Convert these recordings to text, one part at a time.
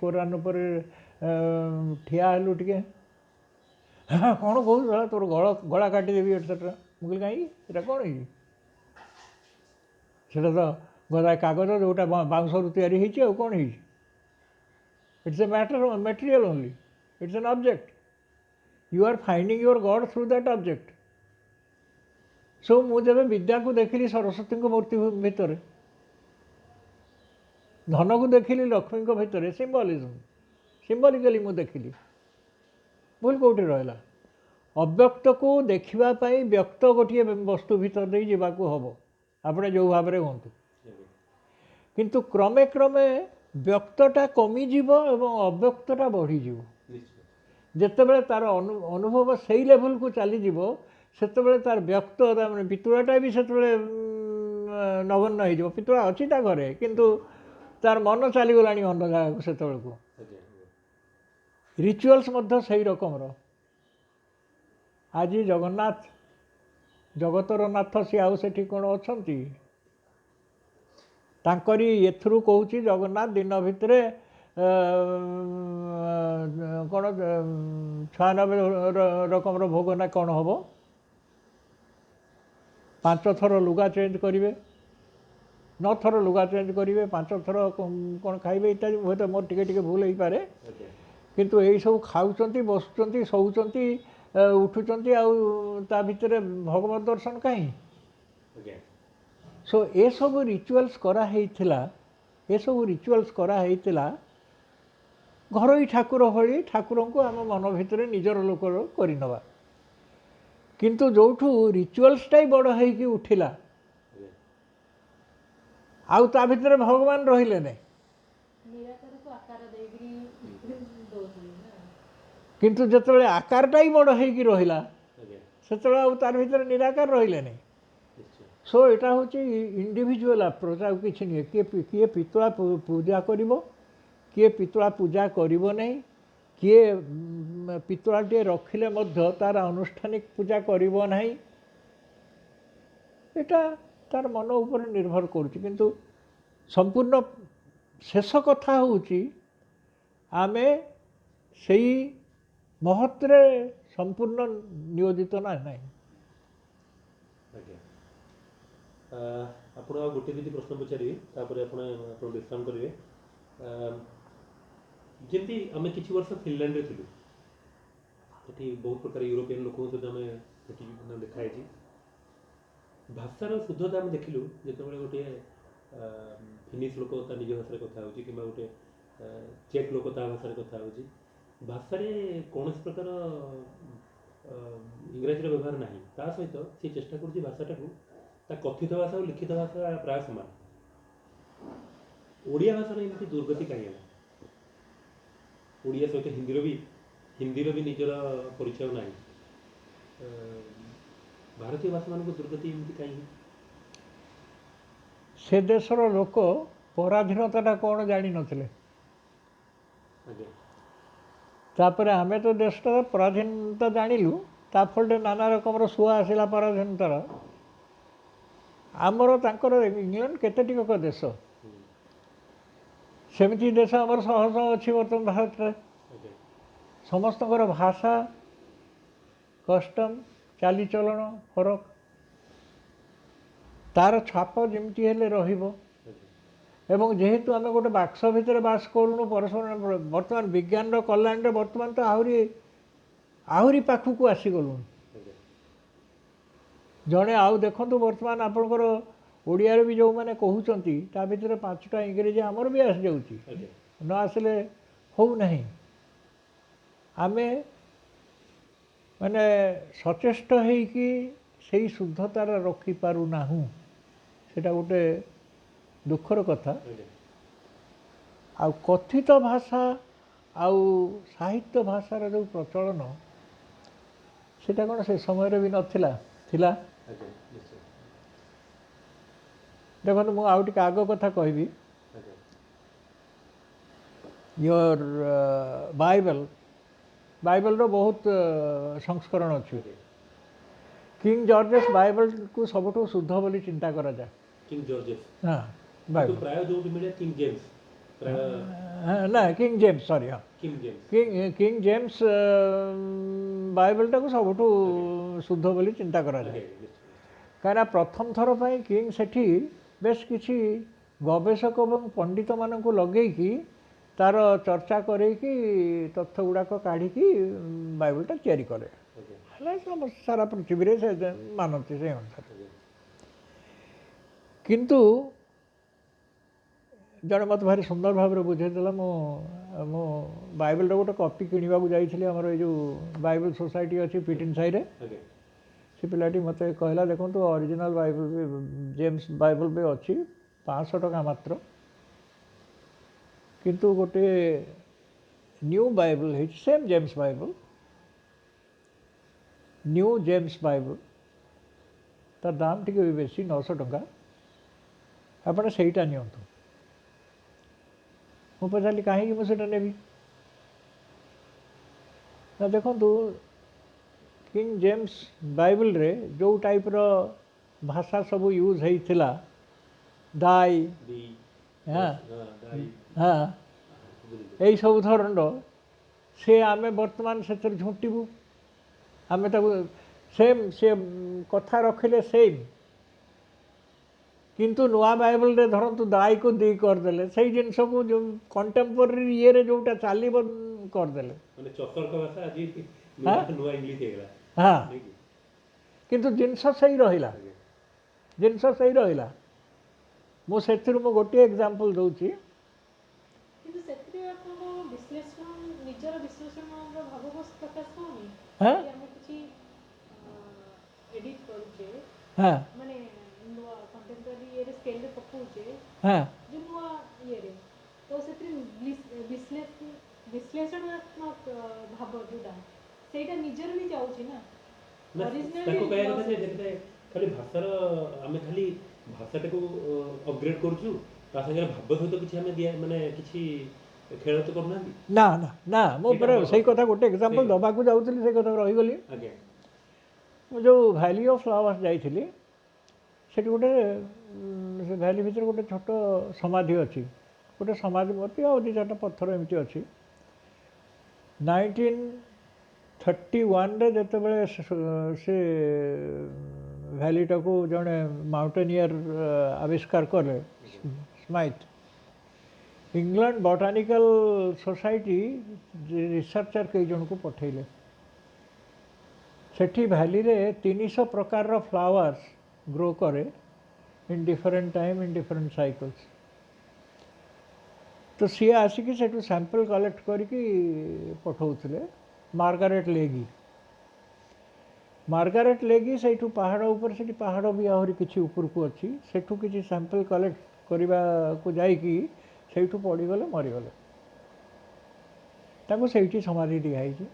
कोरान पर ठिया हेलु टे हाँ कौन कह तोर गला काटिदेवी एटसेट्रा मुझे कहीं कौन है सेटा तो गदा कागज जोटा बाउंसर तैयारी होती आ कौन है it's a matter material only it's an object you are finding your God through that object so मुझे विद्या को देखिली सरस्वती मूर्ति भितर धन को देखिली लक्ष्मी भितर सिंबलिज्म सिंबलिकली मुझे देखिली भूल कौटी रहा अव्यक्त को देखापी व्यक्त गोटे वस्तु भितर दे जावाक हम आपने जो भाव में हूँ किंतु क्रमे क्रमे व्यक्तटा कमिज एवं अव्यक्तटा बढ़ीज जितेबाला तार अनुभव से लेवल को चलीज से तार व्यक्त पितुड़ाटा भी से नगण्य हो पितुड़ा अच्छी घरे किंतु तार मन चलीगला अंध जगह से रिचुअल्स से रकम आज जगन्नाथ जगतर नाथ सी आउ से कौन अच्छा तांकरी एथरू कहूँ जगन्नाथ दिन भितर कौन 96 रकम भोग ना कौन हम 5 थर लुगा चेंज करेंगे 9 थर लुगा चेंज करेंगे 5 थर कौन खाइबे इत्यादि हूँ तो मोर टिके भूल हो पारे किंतु यही सब खाऊँच बसुँच शोच उठुंट आ भितर भगवत दर्शन कहीं सो ये सब रिचुअल्स कराई ये सब रिचुअल्स कराई घर ठाकुर भली ठाकुर को आम मन भितर निजर लोक करनवा किंतु जोठू रिचुअल्सटा बड़ होगी उठिला आउ ता भितर भगवान रहिले नहीं किंतु जिते आकारटा ही बड़ होगी रहा से तार भीतर निराकार रहिले नहीं सो यहाँ हूँ इंडिविजुअल अप्रोच आ कि नहीं किए पितुला पूजा करिवो किए पितुला पूजा करिवो नहीं किए पितुलाटे रखिले मध्य तार अनुष्ठानिक पूजा करिवो नहीं एटा तार मन उपर निर्भर करुच्ची किंतु संपूर्ण शेष कथा हूँ आमे सही महत्व संपूर्ण नियोजित ना नहीं ଆପଣ गोटे दीदी प्रश्न पचारे विश्राम करेंगे जमी आम कि वर्ष फिनलैंड रे थिलु सेठी बहुत प्रकार यूरोपियन लोक सहित आम देखाई भाषार शुद्धता आम देखिलु जो गोटे फिनिश लोक निज भाषा कथा हो कि गोटे चेक लोक भाषा कथा हो भाषा कौन प्रकार इंग्राजी व्यवहार ना ता सहित सी चेष्टा कर भाषाटा को कथित भाषा और लिखित भाषा प्राय समान ओडिया भाषार एमती दुर्गति कहीं ओडिया सहित हिंदीर भी निजर परिचय ना भारतीय भाषा मान दुर्गति एमती कहीं से देशर लोक पराधीनता कौन जानी नथिले तापर आमे तो देश पराधीनता जानिलु ता फल नाना रकम सुआ आसला पराधीनतार आमर तांकर इंग्लैंड केते टिकक देश सेमती देश आमर शह शह अच्छी बर्तमान भारत में समस्त भाषा कस्टम चालीचलन फरक तार छाप जमती हेले रहिबो एवं जेहेतु आम गोटे बाक्स भितर बास करूँ परस्पर बर्तमान विज्ञान कल्याण बर्तमान तो आहरी पाखक आसीगलु जड़े आउ देखु बर्तमान आपणकर ओडिया भी जो मैंने कहते ता भर 5टा इंग्रेजी आमर भी आसी जाऊँगी न आसले हो नहीं आमे माने सचेष्ट होइकी से शुद्धतार रखिपारूना सेटा गोटे दुखर कथा आ कथित भाषा आउ साहित्य भाषार जो प्रचलन सेटा कौन से समय भी नथिला थिला देखो मुझे आउ टिके आग कथा कहबी योर बाइबल रो बहुत संस्करण अच्छी किंग जॉर्जेस बाइबल को सबुठ शुद्ध बोली चिंता करा जाए किंग जॉर्जेस हाँ बाइबल तो प्राय जो मिले किंग जेम्स प्राय ନା କିଙ୍ଗ ଜେମ୍ସ ସରି ହଁ କିଙ୍ଗ ଜେମ୍ସ କିଙ୍ଗ ଜେମ୍ସ ବାଇବେଲଟାକୁ ସବୁଠୁ ଶୁଦ୍ଧ ବୋଲି ଚିନ୍ତା କରାଯାଏ। ଆଜ୍ଞା ନିଶ୍ଚୟ କାହିଁକିନା ପ୍ରଥମ ଥର ପାଇଁ କିଙ୍ଗ ସେଠି ବେଶ କିଛି ଗବେଷକ ଏବଂ ପଣ୍ଡିତମାନଙ୍କୁ ଲଗେଇକି ତାର ଚର୍ଚ୍ଚା କରେଇକି ତଥ୍ୟ ଗୁଡ଼ାକ କାଢ଼ିକି ବାଇବେଲଟା ତିଆରି କରେ। ଆଜ୍ଞା ହେଲେ ସମସ୍ତେ ସାରା ପୃଥିବୀରେ ସେ ମାନନ୍ତି ସେଇ ଅନୁସାରେ। ଆଜ୍ଞା କିନ୍ତୁ ଜଣେ ମୋତେ ଭାରି ସୁନ୍ଦର ଭାବରେ ବୁଝେଇଦେଲା। ମୁଁ ବାଇବେଲର ଗୋଟେ କପି କିଣିବାକୁ ଯାଇଥିଲି ଆମର ଏଇ ଯେଉଁ ବାଇବେଲ ସୋସାଇଟି ଅଛି ପିଟିନ୍ ସାହିରେ। ଆଜ୍ଞା ସେ ପିଲାଟି ମୋତେ କହିଲା ଦେଖନ୍ତୁ ଅରିଜିନାଲ ବାଇବେଲ ବି ଜେମ୍ସ ବାଇବେଲ ବି ଅଛି 500 ଟଙ୍କା ମାତ୍ର, କିନ୍ତୁ ଗୋଟେ ନ୍ୟୁ ବାଇବେଲ ହେଇଛି same James Bible, new James Bible, ତାର ଦାମ ଟିକେ ବି ବେଶୀ 900 ଟଙ୍କା, ଆପଣ ସେଇଟା ନିଅନ୍ତୁ। ମୁଁ ପଚାରିଲି କାହିଁକି ମୁଁ ସେଇଟା ନେବି? ନା ଦେଖନ୍ତୁ କିଙ୍ଗ ଜେମ୍ସ ବାଇବେଲରେ ଯେଉଁ ଟାଇପ୍ର ଭାଷା ସବୁ ୟୁଜ୍ ହେଇଥିଲା, ଦାଇ ଦି ହଁ ଦାଇ ହଁ ବୁଝିଲି ଏଇସବୁ ଧରଣର, ସେ ଆମେ ବର୍ତ୍ତମାନ ସେଥିରେ ଝୁଣ୍ଟିବୁ, ଆମେ ତାକୁ ସେମ୍ ସେ କଥା ରଖିଲେ ସେମ୍, କିନ୍ତୁ ନୂଆ ବାଇବେଲରେ ଧରନ୍ତୁ ଦାଇକୁ ଦି କରିଦେଲେ, ସେଇ ଜିନିଷକୁ ଯେଉଁ କଣ୍ଟେମ୍ପୋରାରୀ ଇଏରେ ଯେଉଁଟା ଚାଲିବ କରିଦେଲେ। ମାନେ ଚତର୍କ ଭାଷା ଆଜି ହଁ ନୂଆ ଇଂଲିଶ ହେଇଗଲା ହଁ ନାଇଁ କି? କିନ୍ତୁ ଜିନିଷ ସେଇ ରହିଲା, ଆଜ୍ଞା ଜିନିଷ ସେଇ ରହିଲା। ମୁଁ ସେଥିରୁ ମୁଁ ଗୋଟିଏ ଏକ୍ଜାମ୍ପଲ୍ ଦେଉଛି। କିନ୍ତୁ ସେଥିରେ ଆପଣଙ୍କ ବିଶ୍ଳେଷଣ ନିଜର ବିଶ୍ଳେଷଣର ଭାବକୁ ପ୍ରକାଶ ପାଉନି। ହଁ ଯଦି ଆମେ କିଛି ଏଡ଼ିଟ୍ କରୁଛେ, ହଁ ମାନେ ନୂଆ କଣ୍ଟେମ୍ପୋରାରୀ ଇଏରେ ସ୍କେଲରେ ପକାଉଛେ, ହଁ ଯେଉଁ ନୂଆ ଇଏରେ, ତ ସେଥିରେ ବିଶ୍ଳେଷଣାତ୍ମକ ଭାବ ଯେଉଁଟା ସେଇଟା ନିଜର ବି ଯାଉଛି ନା। ନା ତାକୁ କହିବା କଥା ଯେ ଯେତେବେଳେ ଖାଲି ଭାଷାର ଆମେ ଖାଲି ଭାଷାଟାକୁ ଅପଗ୍ରେଡ୍ କରୁଛୁ, ତା ସାଙ୍ଗରେ ଭାବ ସହିତ କିଛି ଆମେ ମାନେ କିଛି ଖେଳ ତ କରୁନାହାନ୍ତି। ନା ନା ନା ମୁଁ ସେଇଟା ପରେ ହବା ସେଇ କଥା। କଥା ଗୋଟେ ଏକ୍ଜାମ୍ପଲ୍ ସେଇ- ଦେବାକୁ ଯାଉଥିଲି, ସେଇ କଥା ରହିଗଲି। ଆଜ୍ଞା ମୁଁ ଯେଉଁ ଭ୍ୟାଲି ଅଫ୍ ଫ୍ଲାୱାର୍ସ ଯାଇଥିଲି, ସେଠି ଗୋଟେ ସେ ଭ୍ୟାଲି ଭିତରେ ଗୋଟେ ଛୋଟ ସମାଧି ଅଛି, ଗୋଟେ ସମାଧି ମୂର୍ତ୍ତି ଆଉ ଦୁଇ ଚାରିଟା ପଥର ଏମିତି ଅଛି। 1931ରେ ଯେତେବେଳେ ସେ ଭ୍ୟାଲିଟାକୁ ଜଣେ ମାଉଣ୍ଟେନିୟର ଆବିଷ୍କାର କଲେ Smythe, England botanical society researcher କେଇ ଜଣଙ୍କୁ ପଠାଇଲେ। ସେଠି ଭ୍ୟାଲିରେ 300 ପ୍ରକାରର ଫ୍ଲାୱାର୍ସ ଗ୍ରୋ କରେ in different time in different cycles. ତ ସିଏ ଆସିକି ସେଠୁ ସାମ୍ପଲ୍ କଲେକ୍ଟ କରିକି ପଠାଉଥିଲେ। ମାର୍ଗାରେଟ୍ ଲେଗି ସେଇଠୁ ପାହାଡ଼ ଉପରେ, ସେଠି ପାହାଡ଼ ବି ଆହୁରି କିଛି ଉପରକୁ ଅଛି, ସେଠୁ କିଛି ସାମ୍ପଲ୍ କଲେକ୍ଟ କରିବାକୁ ଯାଇକି ସେଇଠୁ ପଡ଼ିଗଲେ, ମରିଗଲେ। ତାଙ୍କୁ ସେଇଠି ସମାଧି ଦିଆହେଇଛି।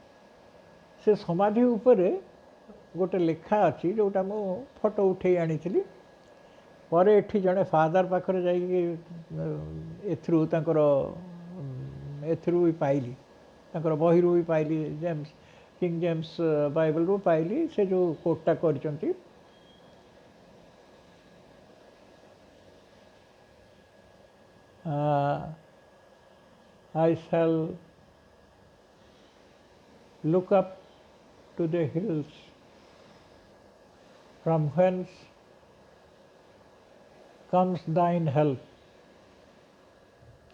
ସେ ସମାଧି ଉପରେ ଗୋଟେ ଲେଖା ଅଛି, ଯେଉଁଟା ମୁଁ ଫଟୋ ଉଠେଇ ଆଣିଥିଲି। ପରେ ଏଠି ଜଣେ ଫାଦର ପାଖରେ ଯାଇକି ଏଥିରୁ ତାଙ୍କର ଏଥିରୁ ବି ପାଇଲି, ତାଙ୍କର ବହିରୁ ବି ପାଇଲି, କିଙ୍ଗ ଜେମ୍ସ ବାଇବେଲରୁ ପାଇଲି ସେ ଯେଉଁ କୋଟ୍ଟା କରିଛନ୍ତି। I shall look up to the hills from whence comes thine help।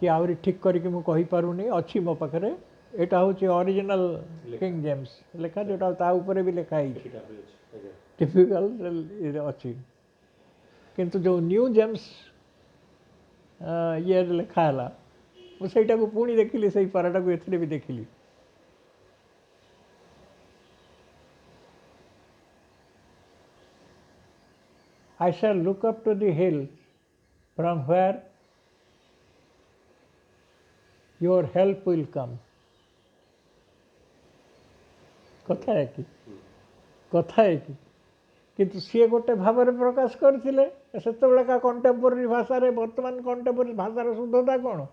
कि आहुरी ठीक करके मु कहि पारुनी, अच्छी मो पाखरे। एटा होची ओरिजिनल किंग जेम्स लेखा, जोटा ता ऊपर भी लिखा है किताब भी ଅଛି ଆଜ୍ଞା टिपिकल अच्छी। किंतु जो न्यू जेम्स ये लिखा है, मुझे पुणी देखिली, से पाराटा को एथिरे भी देखिली। I shall look up to the hill from where your help will come। कथा है कि किंतु सी गोटे भाव में प्रकाश करते से कंटेम्पोरारी भाषा रे वर्तमान कंटेम्पोरारी भाषार शुद्धता कौन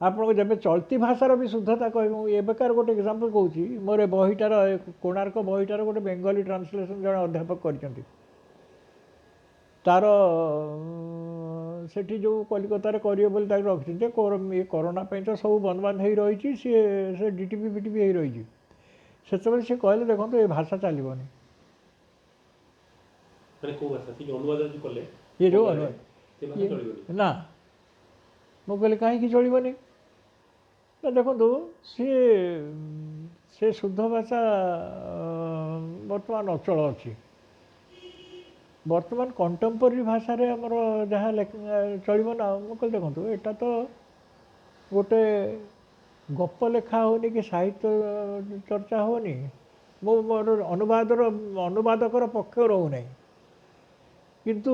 आपको जब चलती भाषार भी शुद्धता कह एबेकार गोटे एग्जांपल कहूँ मोर बहीटार कोणार्क बहीटार गोटे बेंगली ट्रांसलेशन जड़े अध्यापक कर तार ସେଠି ଯେଉଁ କଲିକତାରେ କରିବେ ବୋଲି ତାକୁ ରଖିଛନ୍ତି ଏ କରୋନା ପାଇଁ ତ ସବୁ ବନ୍ଦ ବାନ୍ଦ ହେଇ ରହିଛି ସିଏ ସେ ଡିଟିପି ଫିଟିପି ହେଇ ରହିଛି ସେତେବେଳେ ସେ କହିଲେ ଦେଖନ୍ତୁ ଏ ଭାଷା ଚାଲିବନି ମାନେ କୋଉ ଭାଷା ସେ ଅନୁବାଦ ଯୋଉ କଲେ ଇଏ ଯେଉଁ ବଙ୍ଗାଳୀରେ, ସେ ଭାଷା ଚଳିବନି। ନା ମୁଁ କହିଲି କାହିଁକି ଚଳିବନି ନା ଦେଖନ୍ତୁ ସିଏ ସେ ଶୁଦ୍ଧ ଭାଷା ବର୍ତ୍ତମାନ ଅଚଳ ଅଛି ବର୍ତ୍ତମାନ କଣ୍ଟେମ୍ପୋରାରୀ ଭାଷାରେ ଆମର ଯାହା ଚଳିବ ନା ମୁଁ କହିଲି ଦେଖନ୍ତୁ ଏଇଟା ତ ଗୋଟେ ଗପ ଲେଖା ହେଉନି କି ସାହିତ୍ୟ ଚର୍ଚ୍ଚା ହେଉନି ମୁଁ ମୋର ଅନୁବାଦକର ପକ୍ଷ ରହୁନାହିଁ କିନ୍ତୁ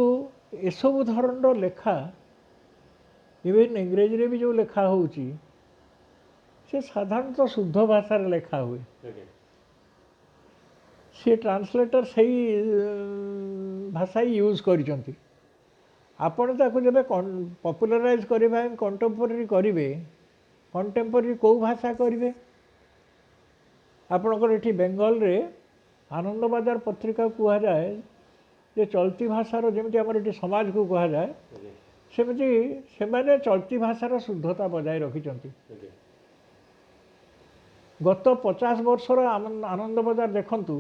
ଏସବୁ ଧରଣର ଲେଖା ଇଭେନ୍ ଇଂରେଜୀରେ ବି ଯେଉଁ ଲେଖା ହେଉଛି ସେ ସାଧାରଣତଃ ଶୁଦ୍ଧ ଭାଷାରେ ଲେଖା ହୁଏ ଆଜ୍ଞା ସିଏ ଟ୍ରାନ୍ସଲେଟର ସେଇ ଭାଷା ହିଁ ୟୁଜ୍ କରିଛନ୍ତି ଆପଣ ତାକୁ ଯେବେ ପପୁଲାରାଇଜ୍ କରିବା ପାଇଁ କଣ୍ଟେମ୍ପୋରାରୀ କରିବେ କଣ୍ଟେମ୍ପୋରାରୀ କେଉଁ ଭାଷା କରିବେ ଆପଣଙ୍କର ଏଠି ବେଙ୍ଗଲରେ ଆନନ୍ଦବାଜାର ପତ୍ରିକା କୁହାଯାଏ ଯେ ଚଳତି ଭାଷାର ଯେମିତି ଆମର ଏଠି ସମାଜକୁ କୁହାଯାଏ ଆଜ୍ଞା ସେମିତି ସେମାନେ ଚଳତି ଭାଷାର ଶୁଦ୍ଧତା ବଜାୟ ରଖିଛନ୍ତି ଆଜ୍ଞା ଗତ 50 ବର୍ଷର ଆନନ୍ଦବଜାର ଦେଖନ୍ତୁ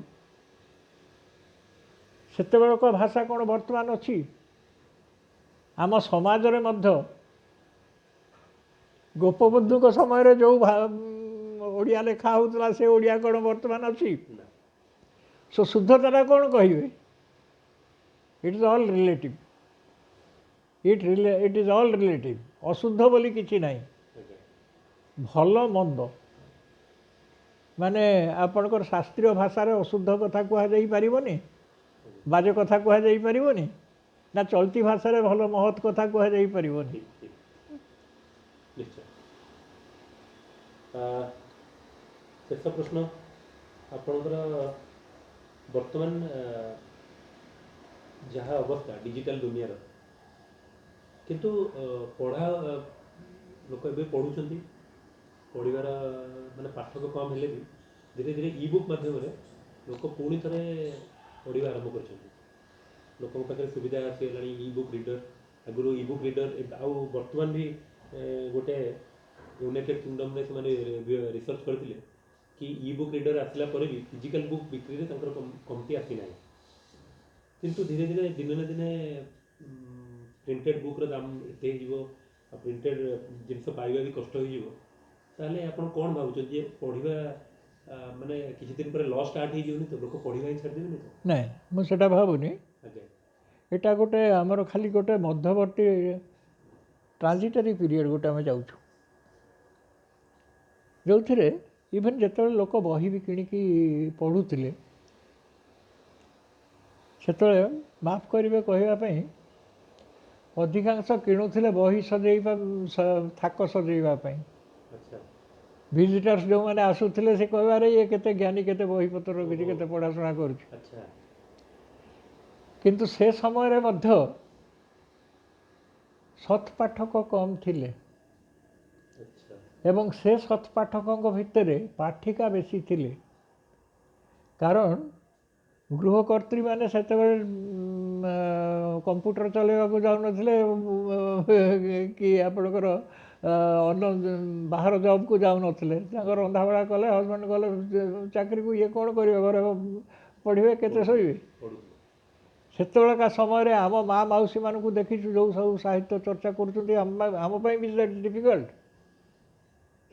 ସେତେବେଳକ ଭାଷା କ'ଣ ବର୍ତ୍ତମାନ ଅଛି ଆମ ସମାଜରେ ମଧ୍ୟ ଗୋପବନ୍ଧୁଙ୍କ ସମୟରେ ଯେଉଁ ଓଡ଼ିଆ ଲେଖା ହେଉଥିଲା ସେ ଓଡ଼ିଆ କ'ଣ ବର୍ତ୍ତମାନ ଅଛି ନା ଶୁଦ୍ଧତାଟା କ'ଣ କହିବେ it is all relative it is all relative ଅଶୁଦ୍ଧ ବୋଲି କିଛି ନାହିଁ ଆଜ୍ଞା ଭଲ ମନ୍ଦ ମାନେ ଆପଣଙ୍କର ଶାସ୍ତ୍ରୀୟ ଭାଷାରେ ଅଶୁଦ୍ଧ କଥା କୁହାଯାଇ ପାରିବନି ବାଜେ କଥା କୁହାଯାଇ ପାରିବନି ନା ଚଳତି ଭାଷାରେ ଭଲ ମହତ୍ କଥା କୁହାଯାଇ ପାରିବନି ଠିକ୍ ଠିକ୍ ନିଶ୍ଚୟ ଶେଷ ପ୍ରଶ୍ନ ଆପଣଙ୍କର ବର୍ତ୍ତମାନ ଯାହା ଅବସ୍ଥା ଡିଜିଟାଲ ଦୁନିଆର କିନ୍ତୁ ପଢ଼ା ଲୋକ ଏବେ ପଢ଼ୁଛନ୍ତି ପଢ଼ିବାର ମାନେ ପାଠକ କମ୍ ହେଲେ ବି ଧୀରେ ଧୀରେ ଇ ବୁକ୍ ମାଧ୍ୟମରେ ଲୋକ ପୁଣି ଥରେ ପଢ଼ିବା ଆରମ୍ଭ କରିଛନ୍ତି ଲୋକଙ୍କ ପାଖରେ ସୁବିଧା ଆସିଗଲାଣି ଇ ବୁକ୍ ରିଡ଼ର ଆଗରୁ ଇ ବୁକ୍ ରିଡ଼ର ଆଉ ବର୍ତ୍ତମାନ ବି ଗୋଟେ ୟୁନାଇଟେଡ୍ କିଙ୍ଗଡମ୍ରେ ସେମାନେ ରିସର୍ଚ୍ଚ କରିଥିଲେ କି ଇ ବୁକ୍ ରିଡ଼ର ଆସିଲା ପରେ ବି ଫିଜିକାଲ ବୁକ୍ ବିକ୍ରିରେ ତାଙ୍କର କମତି ଆସିନାହିଁ କିନ୍ତୁ ଧୀରେ ଧୀରେ ଦିନେ ନା ଦିନେ ପ୍ରିଣ୍ଟେଡ୍ ବୁକ୍ର ଦାମ ଏତେ ହେଇଯିବ ଆଉ ପ୍ରିଣ୍ଟେଡ୍ ଜିନିଷ ପାଇବା ବି କଷ୍ଟ ହେଇଯିବ ତାହେଲେ ଆପଣ କ'ଣ ଭାବୁଛନ୍ତି ଯେ ପଢ଼ିବା ମାନେ କିଛି ଦିନ ପରେ ଲସ୍ ଷ୍ଟାର୍ଟ ହେଇଯିବନି ତ ଲୋକ ପଢ଼ିବା ହିଁ ଛାଡ଼ିଦେବେନି ତ ନାଇଁ ମୁଁ ସେଇଟା ଭାବୁନି ଆଜ୍ଞା ଏଇଟା ଗୋଟେ ଆମର ଖାଲି ଗୋଟେ ମଧ୍ୟବର୍ତ୍ତୀ ଟ୍ରାନ୍ଜିଟରୀ ପିରିୟଡ଼ ଗୋଟେ ଆମେ ଯାଉଛୁ ଯେଉଁଥିରେ ଇଭେନ୍ ଯେତେବେଳେ ଲୋକ ବହି ବି କିଣିକି ପଢ଼ୁଥିଲେ ସେତେବେଳେ ମାଫ୍ କରିବେ କହିବା ପାଇଁ ଅଧିକାଂଶ କିଣୁଥିଲେ ବହି ସଜେଇବା ଥାକ ସଜେଇବା ପାଇଁ ଆଚ୍ଛା ଭିଜିଟର୍ସ ଯେଉଁମାନେ ଆସୁଥିଲେ ସେ କହିବାରେ ଇଏ କେତେ ଜ୍ଞାନୀ କେତେ ବହିପତ୍ର ରଖିଛି କେତେ ପଢ଼ାଶୁଣା କରୁଛି ଆଚ୍ଛା କିନ୍ତୁ ସେ ସମୟରେ ମଧ୍ୟ ସତ୍ ପାଠକ କମ୍ ଥିଲେ ଆଚ୍ଛା ଏବଂ ସେ ସତ୍ ପାଠକଙ୍କ ଭିତରେ ପାଠିକା ବେଶୀ ଥିଲେ କାରଣ ଗୃହକର୍ତ୍ରୀମାନେ ସେତେବେଳେ କମ୍ପ୍ୟୁଟର ଚଲାଇବାକୁ ଯାଉନଥିଲେ କି ଆପଣଙ୍କର ଅନ୍ୟ ବାହାର ଜବ୍କୁ ଯାଉନଥିଲେ ତାଙ୍କର ରନ୍ଧାବଢ଼ା କଲେ ହଜବେଣ୍ଡ ଗଲେ ଚାକିରିକୁ ଇଏ କ'ଣ କରିବେ ଘରେ ପଢ଼ିବେ କେତେ ଶୋଇବେ ପଢ଼ୁଥିଲେ ସେତେବେଳକା ସମୟରେ ଆମ ମା ମାଉସୀମାନଙ୍କୁ ଦେଖିଛୁ ଯେଉଁ ସବୁ ସାହିତ୍ୟ ଚର୍ଚ୍ଚା କରୁଛନ୍ତି ଆମ ପାଇଁ ବି ଡିଫିକଲ୍ଟ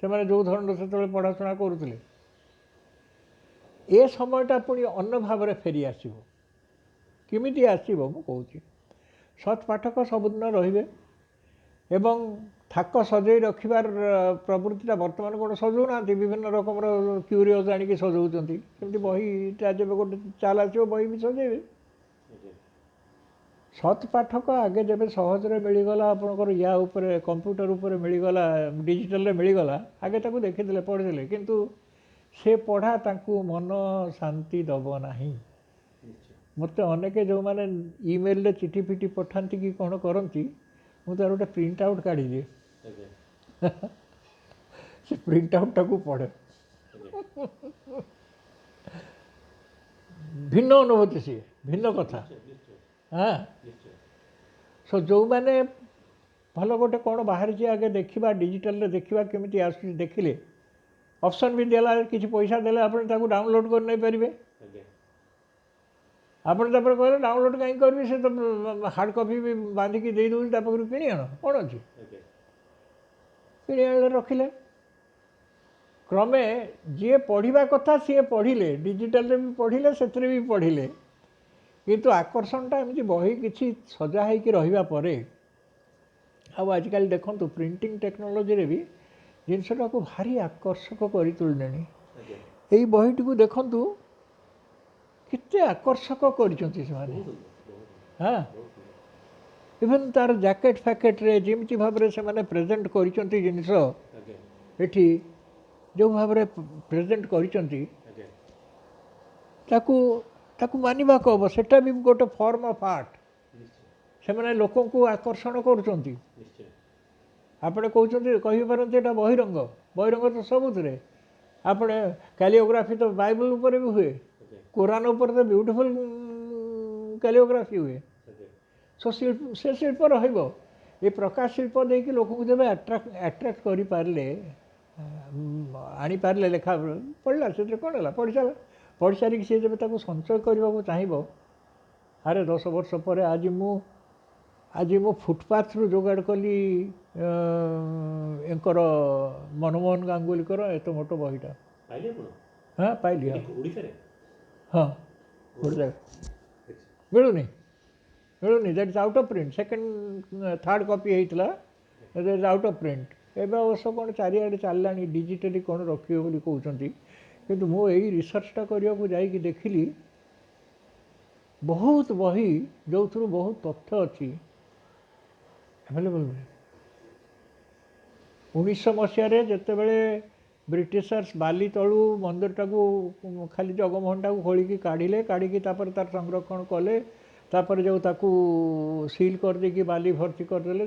ସେମାନେ ଯେଉଁ ଧରଣର ସେତେବେଳେ ପଢ଼ାଶୁଣା କରୁଥିଲେ ଏ ସମୟଟା ପୁଣି ଅନ୍ୟ ଭାବରେ ଫେରି ଆସିବ କେମିତି ଆସିବ ମୁଁ କହୁଛି ସତ୍ ପାଠକ ସବୁଦିନ ରହିବେ ଏବଂ ଥାକ ସଜେଇ ରଖିବାର ପ୍ରବୃତ୍ତିଟା ବର୍ତ୍ତମାନ କ'ଣ ସଜଉନାହାନ୍ତି ବିଭିନ୍ନ ରକମର କ୍ୟୁରିଅସ୍ ଆଣିକି ସଜଉଛନ୍ତି ସେମିତି ବହିଟା ଯେବେ ଗୋଟେ ଚାଲ ଆସିବ ବହି ବି ସଜେଇବେ ଆଜ୍ଞା ସତ୍ ପାଠକ ଆଗେ ଯେବେ ସହଜରେ ମିଳିଗଲା ଆପଣଙ୍କର ୟା ଉପରେ କମ୍ପ୍ୟୁଟର ଉପରେ ମିଳିଗଲା ଡିଜିଟାଲରେ ମିଳିଗଲା ଆଗେ ତାକୁ ଦେଖିଥିଲେ ପଢ଼ିଥିଲେ କିନ୍ତୁ ସେ ପଢ଼ା ତାଙ୍କୁ ମନ ଶାନ୍ତି ଦେବ ନାହିଁ ନିଶ୍ଚୟ ମୋତେ ଅନେକ ଯେଉଁମାନେ ଇମେଲରେ ଚିଠି ଫିଠି ପଠାନ୍ତି କି କ'ଣ କରନ୍ତି ମୁଁ ତାର ଗୋଟେ ପ୍ରିଣ୍ଟ ଆଉଟ୍ କାଢ଼ିଦିଏ ଆଜ୍ଞା ସେ ପ୍ରିଣ୍ଟ ଆଉଟ୍ଟାକୁ ପଢ଼େ ଆଜ୍ଞା ଭିନ୍ନ ଅନୁଭୂତି ସିଏ ଭିନ୍ନ କଥା ନିଶ୍ଚୟ ନିଶ୍ଚୟ ହଁ ନିଶ୍ଚୟ ସୋ ଯେଉଁମାନେ ଭଲ ଗୋଟେ କ'ଣ ବାହାରିଛି ଆଗେ ଦେଖିବା, ଡିଜିଟାଲରେ ଦେଖିବା କେମିତି ଆସୁଛି, ଦେଖିଲେ ଅପସନ୍ ବି ଦେଲା, କିଛି ପଇସା ଦେଲେ ଆପଣ ତାକୁ ଡାଉନଲୋଡ଼୍ କରି ନେଇପାରିବେ। ଆଜ୍ଞା ଆପଣ ତାପରେ କହିଲେ ଡାଉନଲୋଡ଼୍ କାହିଁକି କରିବି, ସେ ତ ହାର୍ଡ଼ କପି ବି ବାନ୍ଧିକି ଦେଇ ଦେଉଛି, ତା ପାଖରୁ କିଣି ଆଣ, କ'ଣ ଅଛି, ଆଜ୍ଞା କିଣି ଆଣିଲେ ରଖିଲେ। କ୍ରମେ ଯିଏ ପଢ଼ିବା କଥା ସିଏ ପଢ଼ିଲେ, ଡିଜିଟାଲରେ ବି ପଢ଼ିଲେ, ସେଥିରେ ବି ପଢ଼ିଲେ, କିନ୍ତୁ ଆକର୍ଷଣଟା ଏମିତି ବହି କିଛି ସଜା ହେଇକି ରହିବା ପରେ ଆଉ ଆଜିକାଲି ଦେଖନ୍ତୁ ପ୍ରିଣ୍ଟିଂ ଟେକ୍ନୋଲୋଜିରେ ବି ଜିନିଷଟାକୁ ଭାରି ଆକର୍ଷକ କରି ତୁଳିଲେଣି। ଆଜ୍ଞା ଏଇ ବହିଟିକୁ ଦେଖନ୍ତୁ କେତେ ଆକର୍ଷକ କରିଛନ୍ତି ସେମାନେ। ବହୁତ ସୁନ୍ଦର, ବହୁତ ହଁ, ବହୁତ ସୁନ୍ଦର। ଇଭେନ୍ ତାର ଜ୍ୟାକେଟ୍ ଫ୍ୟାକେଟ୍ରେ ଯେମିତି ଭାବରେ ସେମାନେ ପ୍ରେଜେଣ୍ଟ କରିଛନ୍ତି ଜିନିଷ, ଆଜ୍ଞା ଏଠି ଯେଉଁ ଭାବରେ ପ୍ରେଜେଣ୍ଟ କରିଛନ୍ତି, ଆଜ୍ଞା ତାକୁ ତାକୁ ମାନିବାକୁ ହେବ। ସେଟା ବି ଗୋଟେ ଫର୍ମ ଅଫ୍ ଆର୍ଟ। ନିଶ୍ଚୟ ସେମାନେ ଲୋକଙ୍କୁ ଆକର୍ଷଣ କରୁଛନ୍ତି। ନିଶ୍ଚୟ ଆପଣ କହୁଛନ୍ତି, କହିପାରନ୍ତି ଏଇଟା ବହିରଙ୍ଗ, ବହିରଙ୍ଗ ତ ସବୁଥିରେ। ଆପଣ କ୍ୟାଲିଓଗ୍ରାଫି ତ ବାଇବଲ ଉପରେ ବି ହୁଏ, ଆଜ୍ଞା କୋରାନ ଉପରେ ତ ବ୍ୟୁଟିଫୁଲ୍ କ୍ୟାଲିଓଗ୍ରାଫି ହୁଏ। ଆଜ୍ଞା ସେ ଶିଳ୍ପ ରହିବ। ଏ ପ୍ରକାଶ ଶିଳ୍ପ ଦେଇକି ଲୋକଙ୍କୁ ଯେବେ ଆଟ୍ରାକ୍ଟ କରିପାରିଲେ, ଆଣିପାରିଲେ, ଲେଖା ପଢ଼ିଲା, ସେଥିରେ କ'ଣ ହେଲା, ପଢ଼ିସାରିଲା, ପଢ଼ିସାରିକି ସିଏ ଯେବେ ତାକୁ ସଞ୍ଚୟ କରିବାକୁ ଚାହିଁବ, ଆରେ 10 ବର୍ଷ ପରେ ଆଜି ମୁଁ ଫୁଟପାଥରୁ ଯୋଗାଡ଼ କଲି ୟାଙ୍କର ମନମୋହନ ଗାଙ୍ଗୁଲିଙ୍କର ଏତେ ମୋଟ ବହିଟା। ପାଇଲେ ଆପଣ ହଁ, ପାଇଲି। ହଁ, ଏଠି ଓଡ଼ିଶାରେ? ହଁ, ଗୋଟେ ଜାଗା ମିଳୁନି, that is out of print. Second third copy ହେଇଥିଲା, that is out of print. ଏବେ ଅବଶ୍ୟ କ'ଣ ଚାରିଆଡ଼େ ଚାଲିଲାଣି, ଡିଜିଟାଲି କ'ଣ ରଖିବେ ବୋଲି କହୁଛନ୍ତି। କିନ୍ତୁ ମୁଁ ଏଇ ରିସର୍ଚ୍ଚଟା କରିବାକୁ ଯାଇକି ଦେଖିଲି ବହୁତ ବହି ଯେଉଁଥିରୁ ବହୁତ ତଥ୍ୟ ଅଛି ଆଭେଲେବଲ୍ ନୁହେଁ। 1900 ମସିହାରେ ଯେତେବେଳେ ବ୍ରିଟିଶର୍ସ ବାଲି ତଳୁ ମନ୍ଦିରଟାକୁ ଖାଲି ଜଗମୋହନଟାକୁ ଖୋଳିକି କାଢ଼ିକି ତାପରେ ତାର ସଂରକ୍ଷଣ କଲେ, ତାପରେ ଯେଉଁ ତାକୁ ସିଲ୍ କରିଦେଇକି ବାଲି ଭର୍ତ୍ତି କରିଦେଲେ,